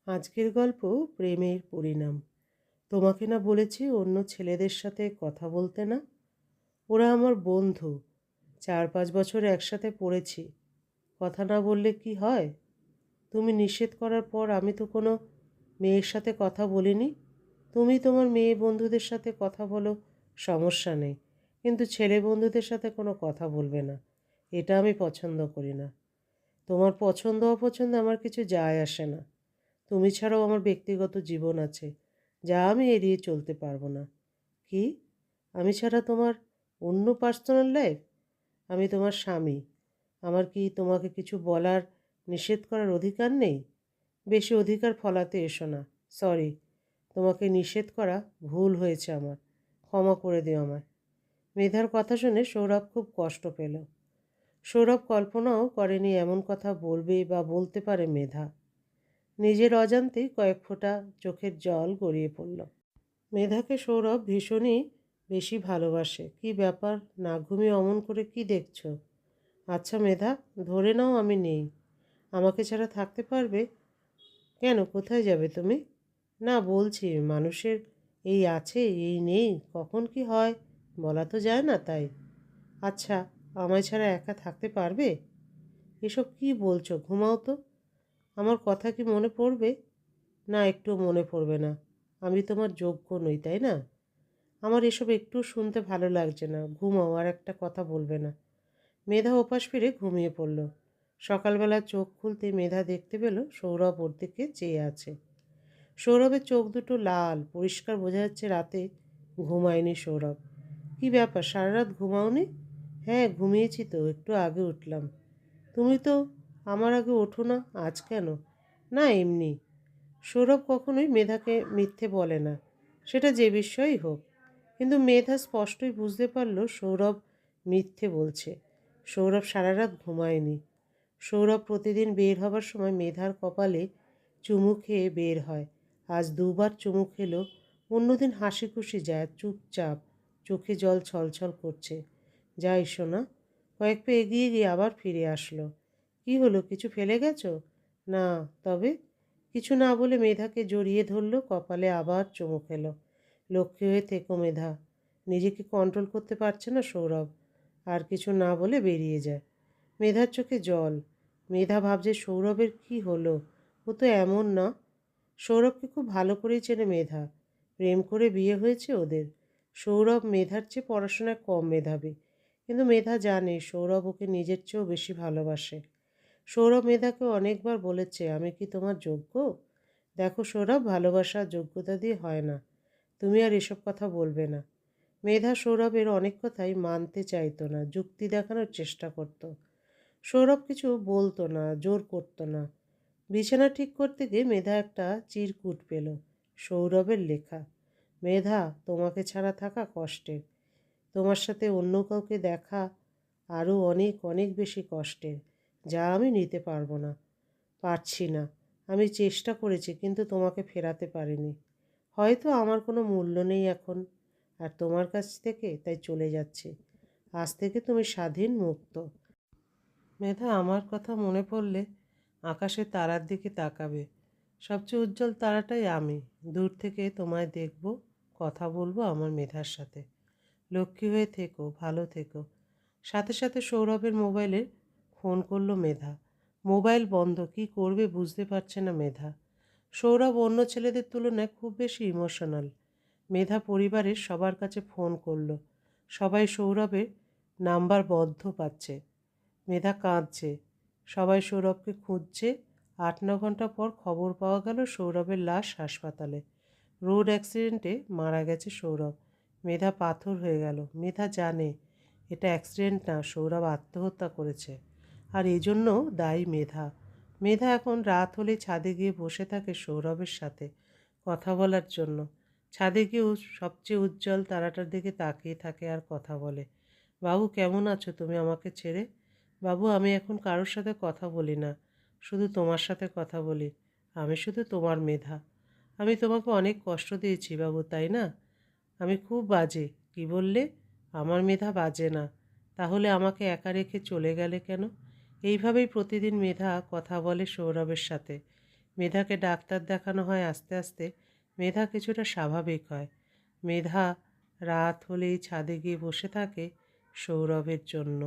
আজকের গল্প প্রেমের পরিণাম। তোমাকে না বলেছি অন্য ছেলেদের সাথে কথা বলতে না? ওরা আমার বন্ধু। 4-5 বছর একসাথে পড়েছি। কথা না বললে কি হয়? তুমি নিষেধ করার পর আমি তো কোনো মেয়ের সাথে কথা বলিনি। তুমি তোমার মেয়ে বন্ধুদের সাথে কথা বলো, সমস্যা নেই। কিন্তু ছেলে বন্ধুদের সাথে কোনো কথা বলবে না। এটা আমি পছন্দ করি না। তোমার পছন্দ অপছন্দে আমার কিছু যায় আসে না। তুমি ছাড়াও আমার ব্যক্তিগত জীবন আছে, যা আমি এড়িয়ে চলতে পারবো না। কি? আমি ছাড়া তোমার অন্য পার্সোনাল লাইফ? আমি তোমার স্বামী। আমার কি তোমাকে কিছু বলার, নিষেধ করার অধিকার নেই? বেশি অধিকার ফলাতে এসো না। সরি, তোমাকে নিষেধ করা ভুল হয়েছে আমার। ক্ষমা করে দিও আমায়। মেধার কথা শুনে সৌরভ খুব কষ্ট পেল। সৌরভ কল্পনাও করেনি এমন কথা বলবে বা বলতে পারে মেধা। নিজের অজান্তেই কয়েক ফোঁটা চোখের জল গড়িয়ে পড়ল। মেধাকে সৌরভ ভীষণই বেশি ভালোবাসে। কি ব্যাপার, না ঘুমিয়ে অমন করে কি দেখছো? আচ্ছা মেধা, ধরে নাও আমি নেই। আমাকে ছাড়া থাকতে পারবে? কেন, কোথায় যাবে তুমি? না, বলছি মানুষের এই আছে এই নেই, কখন কি হয় বলা তো যায় না, তাই। আচ্ছা, আমায় ছাড়া একা থাকতে পারবে? এসব কি বলছো, ঘুমাও তো। আমার কথা কি মনে পড়বে? না, একটুও মনে পড়বে না। আমি তোমার যোগ্য নই, তাই না? আমার এসব একটু শুনতে ভালো লাগছে না। ঘুমাও, আর একটা কথা বলবে না। মেধা ওপাশ ফিরে ঘুমিয়ে পড়ল। সকালবেলা চোখ খুলতে মেধা দেখতে পেল সৌরভ ওর দিকে চেয়ে আছে। সৌরভের চোখ দুটো লাল, পরিষ্কার বোঝা যাচ্ছে রাতে ঘুমায়নি সৌরভ। কি ব্যাপার, সারা রাত ঘুমাওনি? হ্যাঁ, ঘুমিয়েছি তো, একটু আগে উঠলাম। তুমি তো আমার আগে ওঠো না, আজ কেন? না, এমনি। সৌরভ কখনোই মেধাকে মিথ্যে বলে না, সেটা যে বিষয়ই হোক। কিন্তু মেধা স্পষ্টই বুঝতে পারল সৌরভ মিথ্যে বলছে। সৌরভ সারা রাত ঘুমায়নি। সৌরভ প্রতিদিন বের হবার সময় মেধার কপালে চুমু খেয়ে বের হয়। আজ দুবার চুমু খেলো। অন্যদিন হাসি খুশি যায়, চুপচাপ, চোখে জল ছলছল করছে। যাই শোনা। কয়েক পা এগিয়ে গিয়ে আবার ফিরে আসলো। কি হলো, কিছু ফেলে গেছো? না। তবে? কিছু না বলে মেধাকে জড়িয়ে ধরল, কপালে আবার চুমু খেলো। লক্ষ্মী হয়ে থেকো মেধা। নিজেকে কন্ট্রোল করতে পারছে না সৌরভ। আর কিছু না বলে বেরিয়ে যায়। মেধার চোখে জল। মেধা ভাবছে সৌরভের কি হলো, ও তো এমন না। সৌরভকে খুব ভালো করেই চেনে মেধা। প্রেম করে বিয়ে হয়েছে ওদের। সৌরভ মেধার চেয়ে পড়াশোনায় কম মেধাবী, কিন্তু মেধা জানে সৌরভ ওকে নিজের চেয়েও বেশি ভালোবাসে। সৌরভ মেধাকে অনেকবার বলেছে, আমি কি তোমার যোগ্য? দেখো সৌরভ, ভালোবাসা যোগ্যতা দিয়ে হয় না। তুমি আর এসব কথা বলবে না। মেধা সৌরভের অনেক কথাই মানতে চাইতো না, যুক্তি দেখানোর চেষ্টা করত। সৌরভ কিছু বলতো না, জোর করতো না। বিছানা ঠিক করতে গিয়ে মেধা একটা চিরকুট পেল। সৌরভের লেখা। মেধা, তোমাকে ছাড়া থাকা কষ্টের। তোমার সাথে অন্য কাউকে দেখা আরও অনেক অনেক বেশি কষ্টের, যা আমি নিতে পারবো না, পারছি না। আমি চেষ্টা করেছি, কিন্তু তোমাকে ফেরাতে পারিনি। হয়তো আমার কোনো মূল্য নেই এখন আর তোমার কাছ থেকে, তাই চলে যাচ্ছি। আজ থেকে তুমি স্বাধীন, মুক্ত। মেধা আমার কথা মনে পড়লে আকাশের তারার দিকে তাকাবে। সবচেয়ে উজ্জ্বল তারাটাই আমি। দূর থেকে তোমায় দেখব, কথা বলবো আমার মেধার সাথে। লক্ষ্মী হয়ে থেকো, ভালো থেকো। সাথে সাথে সৌরভের মোবাইলে ফোন করলো মেধা। মোবাইল বন্ধ, কি করবে বুঝতে পারছে না মেধা। সৌরভ অন্য ছেলেদের তুলনায় খুব বেশি ইমোশনাল। মেধা পরিবারের সবার কাছে ফোন করলো। সবাই সৌরভের নাম্বার বন্ধ পাচ্ছে। মেধা কাঁদছে। সবাই সৌরভকে খুঁজছে। 8-9 ঘন্টা পর খবর পাওয়া গেল সৌরভের লাশ হাসপাতালে। রোড অ্যাক্সিডেন্টে মারা গেছে সৌরভ। মেধা পাথর হয়ে গেল। মেধা জানে এটা অ্যাক্সিডেন্ট না, সৌরভ আত্মহত্যা করেছে। আর এজন্য দায়ী মেধা। মেধা এখন রাত হলে ছাদে গিয়ে বসে থাকে সৌরভের সাথে কথা বলার জন্য। ছাদে গিয়ে সবচেয়ে উজ্জ্বল তারাটার দিকে তাকিয়ে থাকে আর কথা বলে। বাবু, কেমন আছো তুমি আমাকে ছেড়ে? বাবু, আমি এখন কারোর সাথে কথা বলি না, শুধু তোমার সাথে কথা বলি। আমি শুধু তোমার মেধা। আমি তোমাকে অনেক কষ্ট দিয়েছি বাবু, তাই না? আমি খুব বাজে। কি বললে? আমার মেধা বাজে না। তাহলে আমাকে একা রেখে চলে গেলে কেন? এইভাবেই প্রতিদিন মেধা কথা বলে সৌরভের সাথে। মেধাকে ডাক্তার দেখানো হয় আস্তে আস্তে। মেধা কিছুটা স্বাভাবিক হয়। মেধা রাত হলেই ছাদে গিয়ে বসে থাকে সৌরভের জন্য।